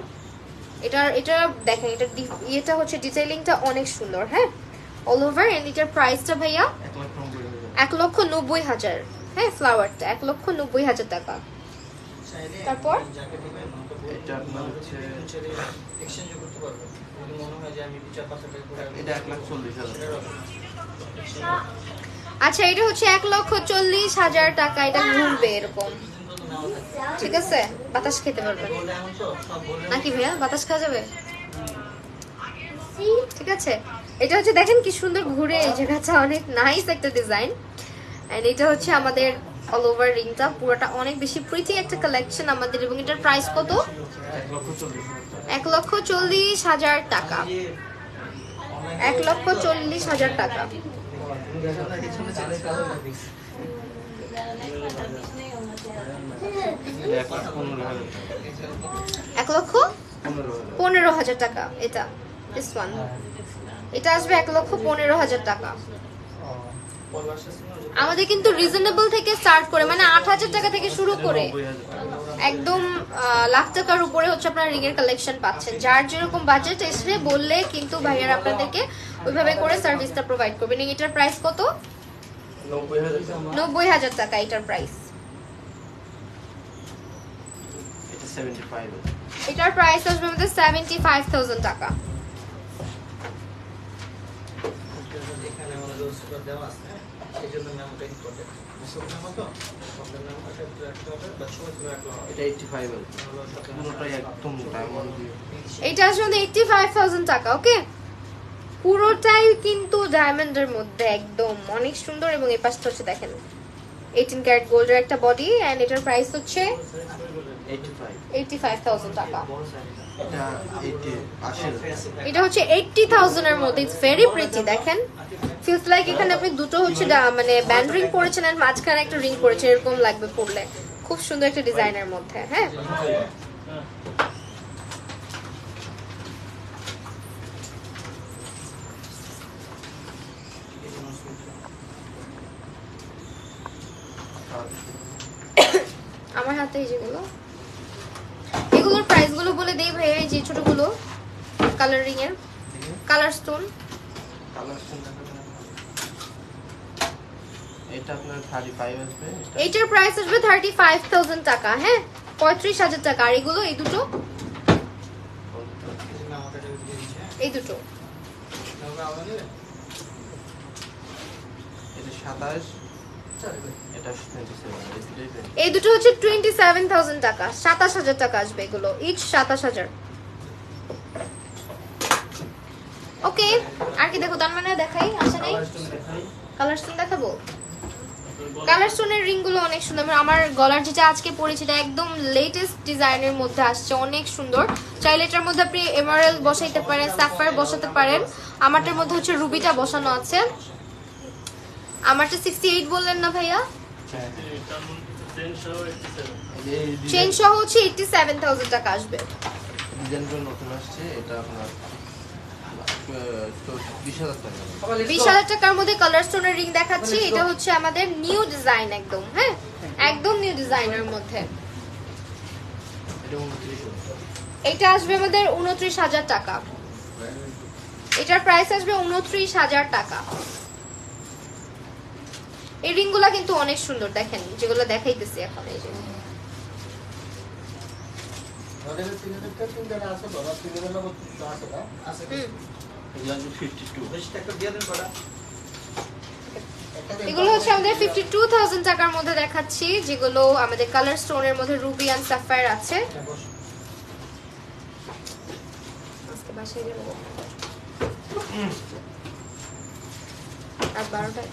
এটা দেখেন, এটা হচ্ছে ডিটেইলিংটা অনেক সুন্দর। হ্যাঁ, অল ওভার। এন্ড এটার প্রাইসটা ভাইয়া 1,90,000। হ্যাঁ, ফ্লাওয়ারটা 1,90,000 টাকা। তারপর এটা আপনার হচ্ছে এক্সচেঞ্জ করতে পারবে, যদি মনে হয় যে আমি 4-5 টাকা এটা 1,40,000। আচ্ছা এটা হচ্ছে 1,40,000 টাকা। এটা ঘুরবে এরকম, ঠিক আছে? বাতাস খেতে পারবেন নাকি ভাইয়া? বাতাস খাওয়া যাবে, ঠিক আছে? এটা হচ্ছে দেখেন কি সুন্দর ঘুরে, এই জায়গাটা অনেক নাইস একটা ডিজাইন। এন্ড এটা হচ্ছে আমাদের অল ওভার রিংটা, পুরোটা অনেক বেশি প্রিটি একটা কালেকশন আমাদের। এবং এটার প্রাইস কত? 1,40,000 টাকা। 1,40,000 টাকা। 1,15,000 টাকা। এটা দিস ওয়ান, এটা আসবে 1,15,000 টাকা। আমাদের কিন্তু রিজনেবল থেকে স্টার্ট করে, মানে 8,000 টাকা থেকে শুরু করে একদম লাখ টাকার উপরে হচ্ছে আপনারা রিং এর কালেকশন পাচ্ছেন। যার যেরকম বাজেট এসে বললে কিন্তু ভাইয়ারা আপনাদেরকে ওইভাবে করে সার্ভিসটা প্রোভাইড করবেন। এটার প্রাইস কত? 90,000 টাকা এটার প্রাইস। এটার প্রাইস আসবে আমাদের 75,000 টাকা। এটা আসলে 85,000 টাকা। ওকে, পুরোটাই কিন্তু ডায়মন্ডের মধ্যে একদম অনেক সুন্দর। এবং এই পাশটা হচ্ছে দেখেন 18 ক্যারেট গোল্ডের একটা বডি। এন্ড এটার প্রাইস হচ্ছে 85,000 টাকা। এটা হচ্ছে 80,000 এর মধ্যে। It's very pretty. দেখেন, ফিলস লাইক এখানে আপনি দুটো হচ্ছে মানে ব্যান্ড রিং পরেছেন আর মাঝখানে একটা রিং পরেছেন, এরকম লাগবে পরলে। খুব সুন্দর একটা ডিজাইনের মধ্যে। হ্যাঁ, আমার হাতে যেগুলো, এগুলোর প্রাইস গুলো বলে দেই ভাই। এই যে ছোটগুলো কালার রিং এর, কালার স্টোন, এটা আপনার 35 আসবে। এটার প্রাইস আসবে 35,000 টাকা। হ্যাঁ, 35,000 টাকা। আর এগুলো এই দুটো এটা 27, এটা 27। এই দুটো হচ্ছে 27000 টাকা, 27000 টাকা আসবে এগুলো, ইচ 27000। ওকে, আর কি দেখো তার মানে দেখাই, আসে নাই কালার স্টোন দেখাবো। কালার স্টোনের রিং গুলো অনেক সুন্দর। আমার গলার যেটা আজকে পরেছি এটা একদম লেটেস্ট ডিজাইনের মধ্যে আসছে, অনেক সুন্দর। চাইলে এটার মধ্যে আপনি এমারাল্ড বসাইতে পারেন, সাফায়ার বসাতে পারেন। আমারটার মধ্যে হচ্ছে রুবিটা বসানো আছে। আমারটা 68 বললেন না ভাইয়া? চেইন সহ হচ্ছে 87000 টাকা আসবে। ডিজাইনগুলো নতুন আসছে, এটা আপনার 20000 টাকা। 20000 টাকার মধ্যে কালার স্টোনের রিং দেখাচ্ছি। এটা হচ্ছে আমাদের নিউ ডিজাইন একদম, হ্যাঁ একদম নিউ ডিজাইনের মধ্যে। এটা আসবে আমাদের 29000 টাকা। এটার প্রাইস আসবে 29000 টাকা। এই রিংগুলা কিন্তু অনেক সুন্দর, দেখেন যেগুলো দেখাইতেছি এখন। এই যে এগুলো হচ্ছে আমাদের 52000 টাকার মধ্যে দেখাচ্ছি, যেগুলো আমাদের কালার স্টোনের মধ্যে রুবি এন্ড সাফায়ার আছে। আজকে বাসায় যাব আর 12টায়।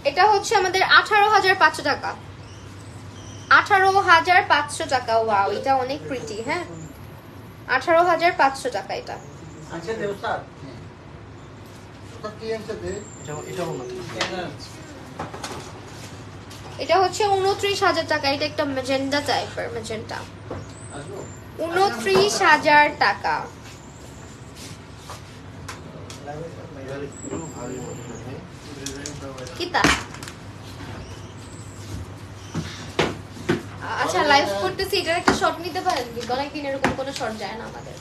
এটা হচ্ছে আমাদের 18500 টাকা। 18500 টাকা। ওয়াও, এটা অনেক প্রিটি। হ্যাঁ 18500 টাকা এটা। এটা হচ্ছে 29000 টাকা। এটা একটা ম্যাজেন্টা টাইপের, ম্যাজেন্টা। 29000 টাকা। কিতা আচ্ছা, লাইভ করতেছি, এটার একটা শট নিতে পারেন? অনেকদিন এরকম কোনো শট যায় না আমাদের।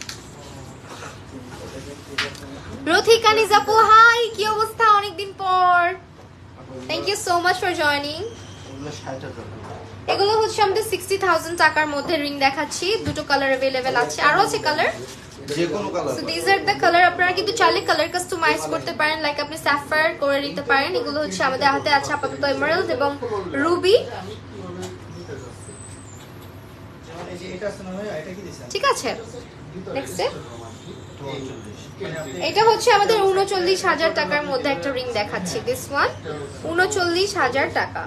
রথিকা নিজাপু, হাই, কি অবস্থা? অনেকদিন পর। Thank you so much for joining. এগুলো হচ্ছে আমাদের 60000 টাকার মধ্যে রিং দেখাচ্ছি। দুটো কালার अवेलेबल আছে, আরো আছে কালার, যে কোনো colour. So this are the colour. আপনারা কিন্তু চাইলে কালার কাস্টমাইজ করতে পারেন, লাইক আপনি সাফায়ার করে নিতে পারেন। এগুলো হচ্ছে আমাদের হাতে আছে আপাতত এমারাল্ড এবং রুবি। ঠিক আছে, নেক্সট এটা হচ্ছে আমাদের 39000 টাকার মধ্যে একটা রিং দেখাচ্ছি। দিস ওয়ান 39000 টাকা।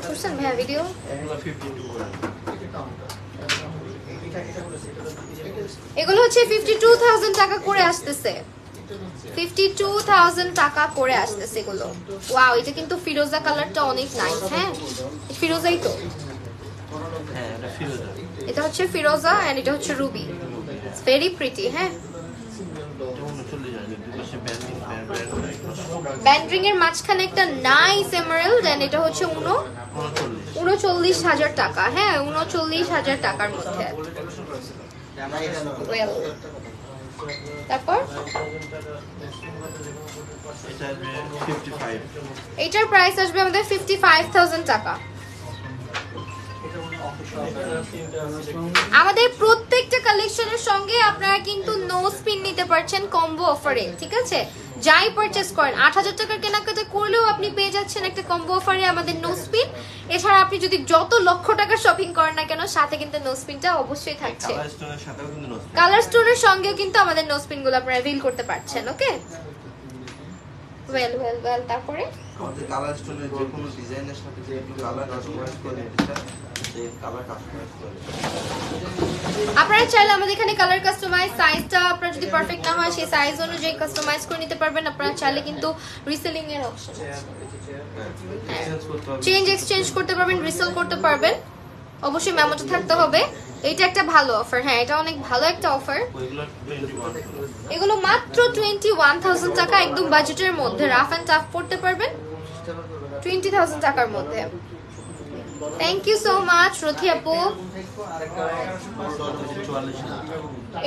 করছেন ভাইয়া ভিডিও? এগুলো হচ্ছে 52000 টাকা করে আসতেছে। 52000 টাকা করে আসতেছে এগুলো। ওয়াও, এটা কিন্তু ফিরোজা কালারটা অনেক নাইস। হ্যাঁ ফিরোজাই তো, হ্যাঁ এটা ফিরোজা। এটা হচ্ছে ফিরোজা এন্ড এটা হচ্ছে রুবি। It's very pretty. হ্যাঁ ব্যান্ডরিং এর মাঝখানে একটা নাইস এমারাল্ড এন্ড এটা হচ্ছে 39000 টাকা। হ্যাঁ 39000 টাকার মধ্যে। ওয়েল, তারপর এটার প্রাইস আসবে আমাদের 55000 টাকা। আমাদের প্রত্যেকটা কালেকশনের সঙ্গে আপনারা কিন্তু নো স্পিন নিতে পারছেন কম্বো অফারে। ঠিক আছে, যাই পারচেজ করেন 8000 টাকার কেনাকাটা করলেও আপনি পেয়ে যাচ্ছেন একটা কম্বো অফারে আমাদের নো স্পিন। এছাড়া আপনি যদি যত লক্ষ টাকার শপিং করেন না কেন, সাথে কিন্তু নো স্পিনটা অবশ্যই থাকছে। কালার স্টোনের সঙ্গেও কিন্তু আমাদের নো স্পিন গুলো আপনারা রিল করতে পারছেন। ওকে, ওয়েল ওয়েল ওয়েল। তারপরে আমাদের কালার স্টোনের যে কোনো ডিজাইনের সাথে যে একটু কালার কাস্টমাইজ করে দিতে, যে কালার কাস্টমাইজ করে আপনারা চাইলে আমাদের এখানে কালার কাস্টমাইজ, সাইজটা আপনার যদি পারফেক্ট না হয় সেই সাইজ অনুযায়ী কাস্টমাইজ করে নিতে পারবেন। আপনারা চাইলে কিন্তু রিসেলিং এর অপশন আছে, চেঞ্জ এক্সচেঞ্জ করতে পারবেন, রিসেল করতে পারবেন। অবশ্যই মেমোটা থাকতে হবে। এটা একটা ভালো অফার। হ্যাঁ এটা অনেক ভালো একটা অফার। এগুলো মাত্র 21000 টাকা, একদম বাজেটের মধ্যে রাফ এন্ড টাফ পড়তে পারবেন 20000 টাকার মধ্যে। থ্যাংক ইউ সো মাচ রথি আপু।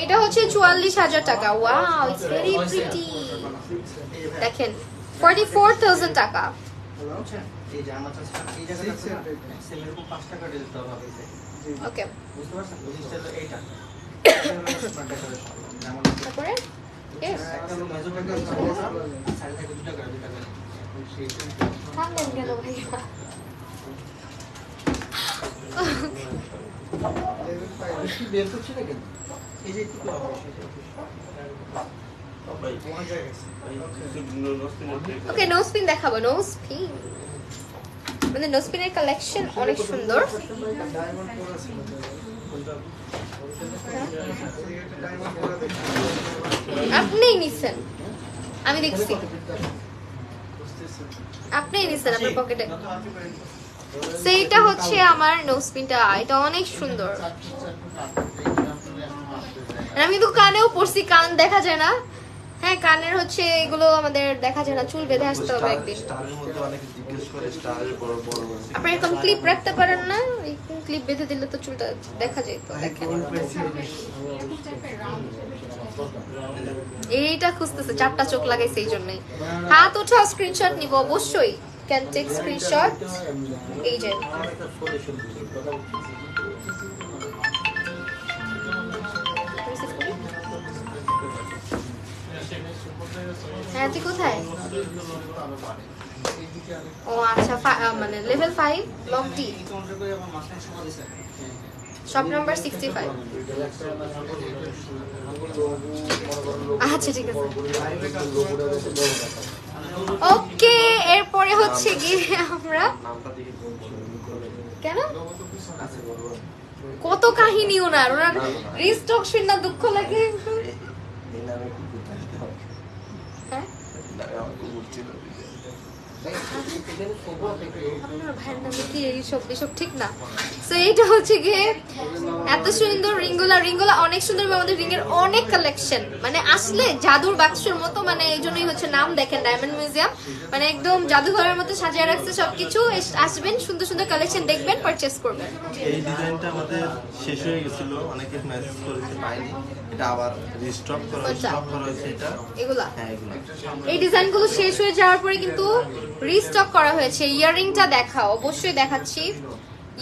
এটা হচ্ছে 44,000 টাকা। Wow, it's very pretty. দেখেন 44,000 টাকা। ওকে, তারপরে থামবেন কেন ভাইয়া? ওকে, নো স্পিন দেখাবো। নো স্পিন মানে নো স্পিনের কালেকশন অনেক সুন্দর। আপনিই নিছেন, আমি দেখছি আপনিই নিছেন আপনার পকেটে। সেইটা হচ্ছে আমার নো স্পিনটা, এটা অনেক সুন্দর। আমি তো কানেও পড়ছি, কান দেখা যায় না। হ্যাঁ, কানের হচ্ছে এগুলো আমাদের দেখা যায় না, চুল বেঁধে আসতে হবে একদিন। আপনি এরকম ক্লিপ রাখতে পারেন না? ক্লিপ বেঁধে দিলে তো চুলটা দেখা যায়। তো দেখেন, এইটা খুঁজতেছে, 4টা চোখ লাগাইছে এই জন্যই। হাত উঠাও, স্ক্রিনশট নিব অবশ্যই। Can take screenshot. এই যে হ্যাঁ, তুই কোথায়? ও আচ্ছা, মানে level 5 long T, shop number 65। আচ্ছা, ঠিক আছে। ওকে, এরপরে হচ্ছে গিয়ে আমরা কেন কত কাহিনী ওনার রিস্টক শুনে দুঃখ লাগে। হ্যাঁ, ভাইয়ের নামে কি এইসব ঠিক না। তো এইটা হচ্ছে গিয়ে এত সুন্দর রিংগুলা অনেক সুন্দর। আমাদের রিং এর অনেক কালেকশন, মানে আসলে জাদুর বাক্সের মতো, মানে এই জন্যই হচ্ছে নাম। দেখেন ডায়মন্ড মিউজিয়াম, মানে একদম জাদুঘরের মতো সাজিয়ে রাখছে সবকিছু। আসবেন, সুন্দর সুন্দর কালেকশন দেখবেন, পারচেজ করবেন। এই ডিজাইনটা আমাদের শেষ হয়ে গেছিল, অনেকে মেসেজ করেছে পাইনি, এটা আবার রিস্টক করা হয়েছে। এটা এগুলা, হ্যাঁ এগুলা, এই ডিজাইনগুলো শেষ হয়ে যাওয়ার পরে কিন্তু রিস্টক করা হয়েছে। ইয়াররিংটা দেখাও, অবশ্যই দেখাচ্ছি।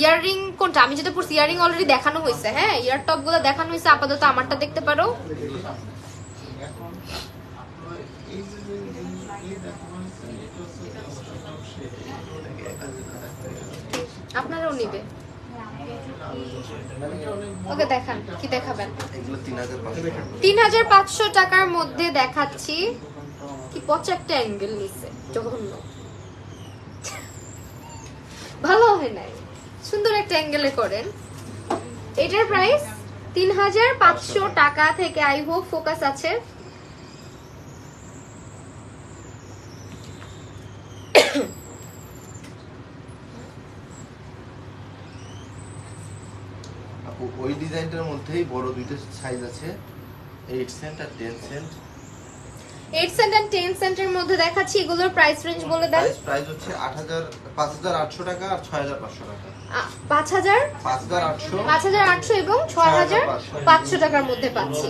ইয়াররিং কোনটা? আমি যেটা পড়ছি ইয়াররিং অলরেডি দেখানো হয়েছে। হ্যাঁ, ইয়ার টপ গুলো দেখানো হয়েছে। আপাতত আমারটা দেখতে পারো। আপনারাও নিবে। ওকে, দেখান কি দেখাবেন। 3,500 টাকার মধ্যে দেখাচ্ছি। কি পচা একটা অ্যাঙ্গেল নিছে, জঘন্য, ভালো হয় নাই। সুন্দর একটা অ্যাঙ্গেলে করেন। এটার প্রাইস 3,500 টাকা থেকে। আই হোপ ফোকাস আছে। ওই ডিজাইনটার মধ্যেই বড় দুইটা সাইজ আছে, 8 সেন্ট আর 10 সেন্ট। 8 সেন্ট আর 10 সেন্টের মধ্যে দেখাচ্ছি। এগুলোর প্রাইস রেঞ্জ বলে দেন। প্রাইস হচ্ছে 5,800 টাকা আর 6,500 টাকা। 5,800 এবং 6,500 টাকার মধ্যে পাচ্ছি।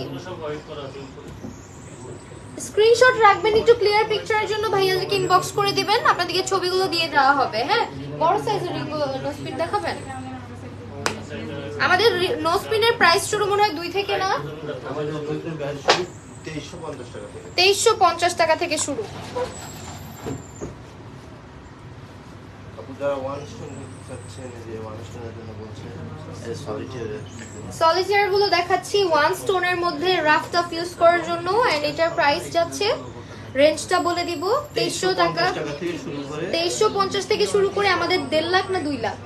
স্ক্রিনশট রাখবেন একটু ক্লিয়ার পিকচারের জন্য। ভাইয়াদেরকে ইনবক্স করে দিবেন, আপনাদেরকে ছবিগুলো দিয়ে দেওয়া হবে। হ্যাঁ, বড় সাইজের নো স্পিন দেখাবেন। আমাদের নো স্পিনের প্রাইস শুরু মনে হয় 2 থেকে না, আমাদের 2350 টাকা থেকে শুরু। সলিটার গুলো দেখাচ্ছি 1 স্টোনের মধ্যে রাফ টাফ ইউজ করার জন্য। এন্ড এটার প্রাইস যাচ্ছে, রেঞ্জটা বলে দিব, 2300 টাকা। 2350 থেকে শুরু করে আমাদের 1.5 লাখ না 2 লাখ,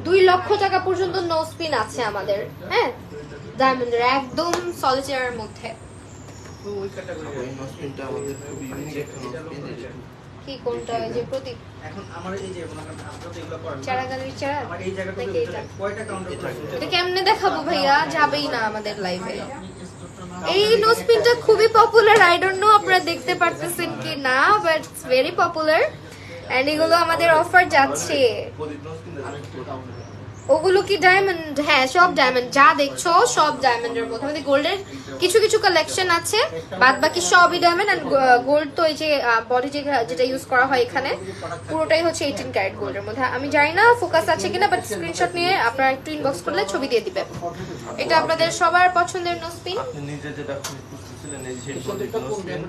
2 লক্ষ টাকা পর্যন্ত নো স্পিন আছে আমাদের। হ্যাঁ, ডায়মন্ডের একদম সলিটারের মধ্যে। কি কোনটা? এই যে প্রতীক, এখন আমার এই যে প্রতীকগুলো পড়ান, চারাগালির চারা, আমার এই জায়গাটা কয়টা কাউন্টার করতে, এটা কেমনে দেখাবো ভাইয়া? যাবেই না আমাদের লাইভে। এই নো স্পিনটা খুবই পপুলার। আই ডোন্ট নো আপনারা দেখতে পারতেছেন কি না, but it's very popular. And এগুলো আমাদের অফার যাচ্ছে। ওগুলো কি ডায়মন্ড? হ্যাঁ সব ডায়মন্ড, যা দেখছো সব ডায়মন্ডের মধ্যে। আমাদের গোল্ডের কিছু কিছু কালেকশন আছে, বাদ বাকি সবই ডায়মন্ড। এন্ড গোল্ড তো এই যে বডি যেটা ইউজ করা হয় এখানে পুরোটাই হচ্ছে 18 ক্যারেট গোল্ডের মধ্যে। আমি জানি না ফোকাস আছে কিনা, বাট স্ক্রিনশট নিয়ে আপনারা একটু ইনবক্স করলে ছবি দিয়ে দিবে। এটা আপনাদের সবার পছন্দের নোসপিন। আপনি নিজে যেটা খুঁজতেছিলেন এই যে প্রদীপ নোসপিন,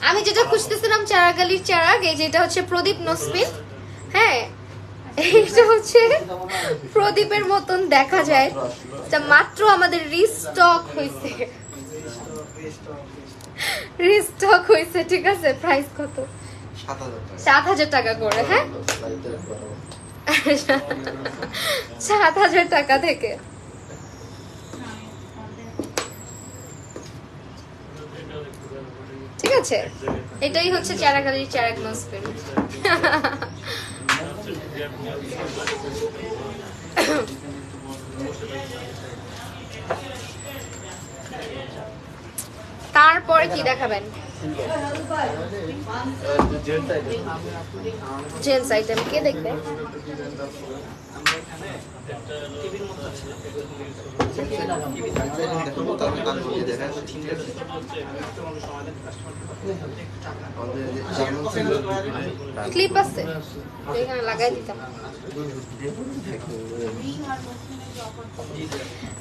আমি যেটা খুঁজতেছিলাম চারাগালির চারাগ, এই যেটা হচ্ছে প্রদীপ নোসপিন। হ্যাঁ এইটা হচ্ছে প্রদীপের মতন দেখা যায়, এটা মাত্র আমাদের রিস্টক হয়েছে, রিস্টক হয়েছে, ঠিক আছে। প্রাইস কত? 7,000 টাকা করে। হ্যাঁ 7,000 টাকা থেকে। ঠিক আছে, এটাই হচ্ছে চারাগালির চারাগ নোসপিন। তারপরে কি দেখাবেন? জেন্টস আইটেম কে দেখবে? ক্লিপ আছে এখানে লাগাই দিতাম।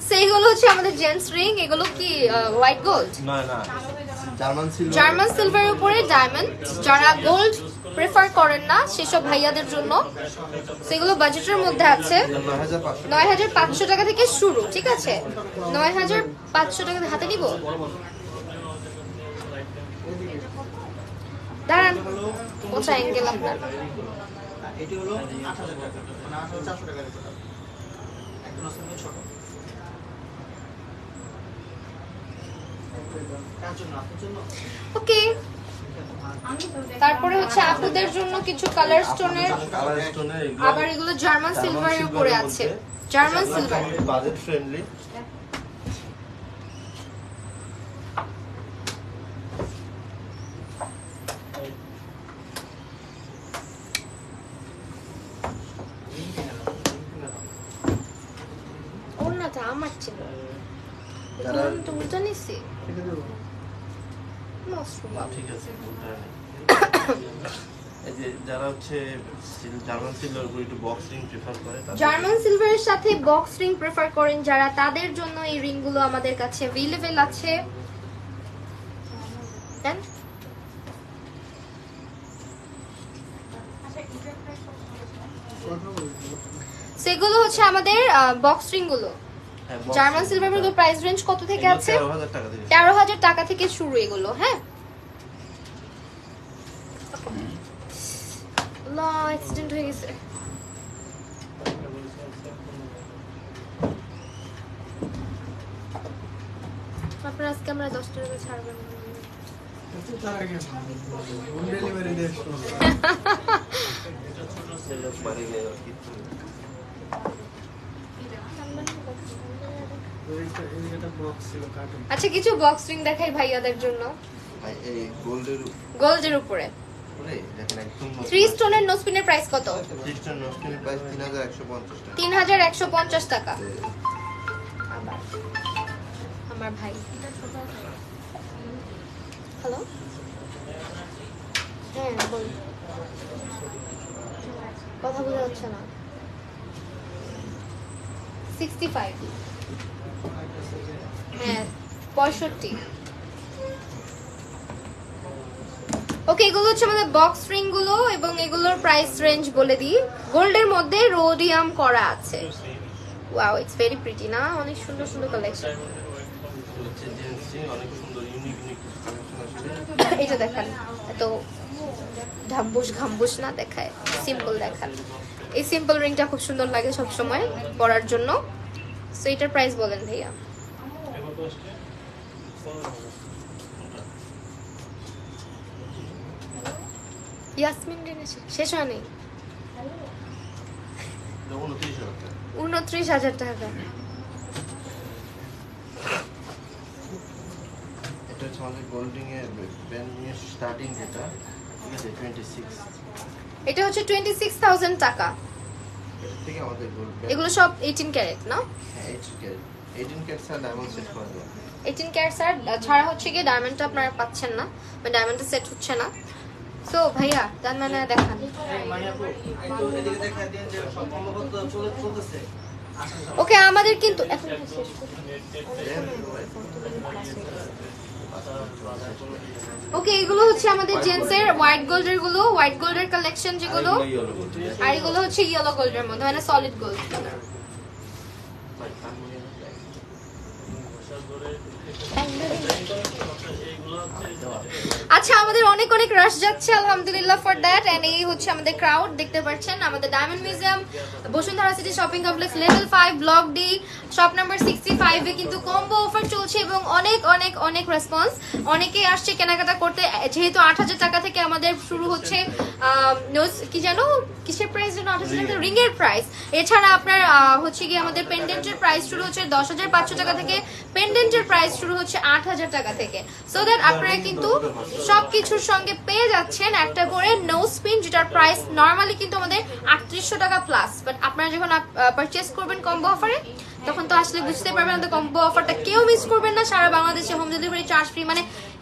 সেইগুলো হচ্ছে আমাদের জেন্টস রিং। এগুলো কি হোয়াইট গোল্ড? না না, জার্মান সিলভারের উপরে ডায়মন্ড। যারা গোল্ড প্রেফার করেন না সেসব ভাইয়াদের জন্য সেগুলো বাজেটের মধ্যে আছে। 9,500 টাকা থেকে শুরু। ঠিক আছে, 9,500 টাকা হাতে নিব। দাঁড়ান, কোথায় অ্যাঙ্গেল আপনার? এটি হলো 8,000 টাকা, মানে 8,400 টাকা টোটাল। একদম আসলে ছোট। কার জন্য? আপনার জন্য? ওকে। তারপরে হচ্ছে আপুদের জন্য কিছু কালার স্টোনের, আবার এগুলো জার্মান সিলভারের উপরে আছে। German silver budget friendly. ওনাটা আমার ছিল, তো উল্টা নিছি। ঠিক আছে, এই যে যারা হচ্ছে জার্মান সিলভার উপর একটু বক্স রিং প্রেফার করে, জার্মান সিলভারের সাথে বক্স রিং প্রেফার করেন যারা, তাদের জন্য এই রিংগুলো আমাদের কাছে अवेलेबल আছে। দেন সেগুলো হচ্ছে আমাদের বক্স রিং গুলো। জার্মান সিলভারের গুলো প্রাইস রেঞ্জ কত থেকে আছে? 13,000 টাকা থেকে শুরু এগুলো। হ্যাঁ লা অ্যাক্সিডেন্ট হয়ে গেছে। আপনার আজকে আমরা 10 টাকা ছাড়বেন না? তার আগে হোম ডেলিভারি দিয়ে আচ্ছা কিছু বক্স রিং দেখাই ভাইয়াদের জন্য। এই গোল্ডের উপরে 3 স্টোনের নোসপিনের প্রাইস কত? 3 স্টোন নোসপিনের প্রাইস 3,150 টাকা। 3,150 টাকা। আমার ভাই। হ্যালো, হ্যাঁ বল, কথা বোঝা যাচ্ছে না। 65, হ্যাঁ 65। ওকে, এগুলো হচ্ছে আমাদের বক্স রিং গুলো এবং এগুলোর প্রাইস রেঞ্জ বলে দিই। গোল্ডের মধ্যে রোডিয়াম করা আছে। ওয়াও, ইটস ভেরি প্রিটি না? অনেক সুন্দর সুন্দর কালেকশন। হচ্ছে জেন্সি অনেক সুন্দর ইউনিক ইউনিক কালেকশন আছে। এইটা দেখান, এত ঢাম্বুস ঘাম্বুস না দেখায়, সিম্পল দেখান। এই সিম্পল রিংটা খুব সুন্দর লাগে সব সময় পরার জন্য। সো এটার প্রাইস বলেন ভাইয়া। ইয়াসমিন রিং শেষ হয় নাই? 29,000 টাকা। এটা হচ্ছে আমাদের গোল্ডিং এর ব্র্যান্ড নিউ স্টার্টিং যেটা, ঠিক আছে 26। এটা হচ্ছে 26,000 টাকা। ক্যারেট থেকে আমাদের গোল্ড এগুলো সব 18 ক্যারেট না? হ্যাঁ 18 ক্যারেট ছাড়া ডায়মন্ড সেট করা যায় 18 ক্যারেট স্যার ছাড়া হচ্ছে কি ডায়মন্ডটা আপনারা পাচ্ছেন না, মানে ডায়মন্ডটা সেট হচ্ছে না। সো ভাইয়া তার মানে দেখান। মানে আপু একটু এদিকে দেখা দেন যে সম্ভবত চলতেছে। ওকে আমাদের কিন্তু এখন শেষ করি। ওকে এগুলো হচ্ছে আমাদের জেন্টসের হোয়াইট গোল্ডের গুলো, হোয়াইট গোল্ডের কালেকশন যেগুলো, আর এগুলো হচ্ছে ইয়েলো গোল্ডের মধ্যে, মানে সলিড গোল্ড। আচ্ছা আমাদের অনেক অনেক রাশ যাচ্ছে আলহামদুলিল্লাহ ফর দ্যাট। এন্ড এই হচ্ছে আমাদের ক্রাউড দেখতে পাচ্ছেন। আমাদের diamond museum Bashundhara city shopping complex level 5 block D shop number 65 এ কিন্তু কম্বো অফার চলছে এবং অনেক অনেক অনেক রেসপন্স, অনেকেই আসছে কেনাকাটা করতে। যেহেতু 8000 টাকা থেকে আমাদের শুরু হচ্ছে কি জানো কিসের প্রাইস যেন 8000 টাকা রিং এর প্রাইস। এছাড়া আপনার হচ্ছে কি আমাদের পেন্ডেন্টের প্রাইস শুরু হচ্ছে 10500 টাকা থেকে, পেন্ডেন্টের প্রাইস শুরু হচ্ছে 8000 টাকা থেকে। সো দ্যাট আপনারা কিন্তু সবকিছুর সঙ্গে পেয়ে যাচ্ছেন একটা করে নোজ পিন, যেটার প্রাইস নরমালি কিন্তু আমাদের 3800 টাকা প্লাস। বাট আপনারা যখন পারচেজ করবেন কম্বো অফারে তখন তো আসলে বুঝতে পারবেন আমাদের কম্বো অফারটা কেউ মিস করবেন না। সারা বাংলাদেশে হোম ডেলিভারি চার্জ ফ্রি, মানে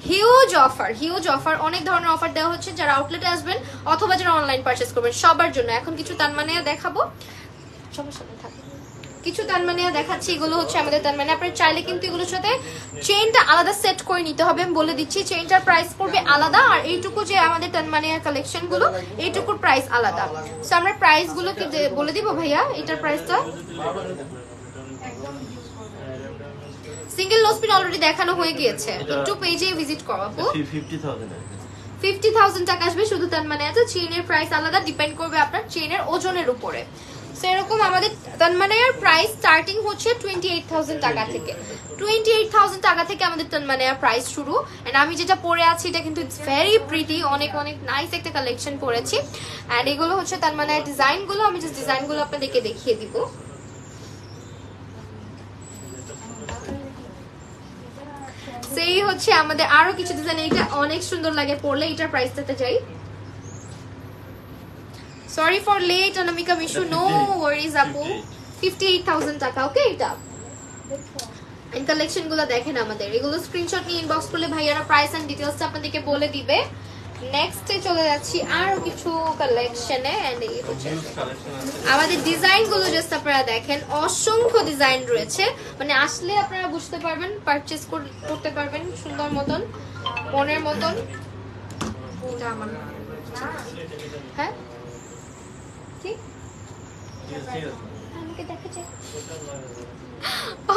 হিউজ অফার, হিউজ অফার। অনেক ধরনের অফার দেওয়া হচ্ছে যারা আউটলেটে আসবেন অথবা যারা অনলাইন পারচেজ করবেন সবার জন্য। এখন কিছু তানমানিয়া দেখাবো, সবার সাথে থাকে কিছু তানমানিয়া দেখাচ্ছি। এগুলো হচ্ছে আমাদের তানমানি। আপনারা চাইলে কিন্তু এগুলোর সাথে চেইনটা আলাদা সেট করে নিতে হবে, আমি বলে দিচ্ছি। চেইনটার প্রাইস পড়বে আলাদা, আর এইটুকু যে আমাদের তানমানিয়ার কালেকশন গুলো এইটুকুর প্রাইস আলাদা। সো আমরা প্রাইস গুলো কি বলে দিব ভাইয়া? এটার প্রাইসটা সিঙ্গেল নোজপিন অলরেডি দেখানো হয়ে গিয়েছে, একটু পেজে ভিজিট করো আপু। 50,000 টাকা আসবে শুধু তানমানিয়াতে। চেইনের প্রাইস আলাদা, ডিপেন্ড করবে আপনার চেইনের ওজনের উপরে। সেরকম আমাদের তানমানিয়ার প্রাইস স্টার্টিং হচ্ছে 28,000 টাকা থেকে। 28,000 টাকা থেকে আমাদের তানমানিয়ার প্রাইস শুরু। এন্ড আমি যেটা পরে আছি এটা কিন্তু ইটস ভেরি প্রিটি, অনেক অনেক নাইস একটা কালেকশন করেছি। এন্ড এগুলো হচ্ছে তানমানিয়ার ডিজাইনগুলো, আমি জাস্ট ডিজাইনগুলো আপনাদেরকে দেখিয়ে দিব। সেই হচ্ছে আমাদের আরো কিছু ডিজাইন, এটা অনেক সুন্দর লাগে পরলে। এটার প্রাইসটাতে যাই। Sorry for late Anamika Mishu, no worries আপু। 58,000 টাকা। ওকে এটা এই কালেকশন গুলো দেখেন আমাদের, এগুলো স্ক্রিনশট নিয়ে ইনবক্স করলে ভাইয়ারা প্রাইস এন্ড ডিটেইলসটা আপনাদেরকে বলে দিবে। নেক্সটে চলে যাচ্ছি আরো কিছু কালেকশনে। এন্ড এই হচ্ছে আমাদের ডিজাইন গুলো, জাস্ট আপনারা দেখেন অসংখ্য ডিজাইন রয়েছে, মানে আসলে আপনারা বুঝতে পারবেন, পারচেজ করতে পারবেন সুন্দর মতন মনের মতন। এটা আমার হ্যাঁ ঠিক আমাকে দেখেছে।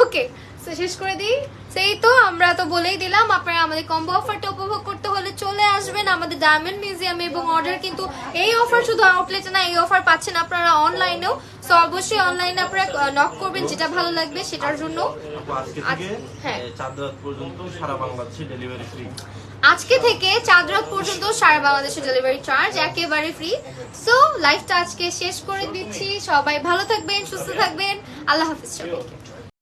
ওকে সো শেষ করে দিই। সেই তো আমরা তো বলেই দিলাম, আপনারা আমাদের কম্বো অফারটা উপভোগ করতে হলে চলে আসবেন আমাদের ডায়মন্ড মিউজিয়ামে। এবং অর্ডার কিন্তু এই অফার শুধু আউটলেটে না, এই অফার পাচ্ছেন আপনারা অনলাইনেও। সো অবশ্যই অনলাইনে আপনারা নক করবেন যেটা ভালো লাগবে সেটার জন্য। হ্যাঁ চাঁদ রাত পর্যন্ত সারা বাংলাদেশে ডেলিভারি ফ্রি। আজকে থেকে চাঁদ রাত পর্যন্ত সারা বাংলাদেশে ডেলিভারি চার্জ একেবারে ফ্রি। সো লাইফটা আজকে শেষ করে দিচ্ছি। সবাই ভালো থাকবেন, সুস্থ থাকবেন। আল্লাহ হাফিজ সবাইকে।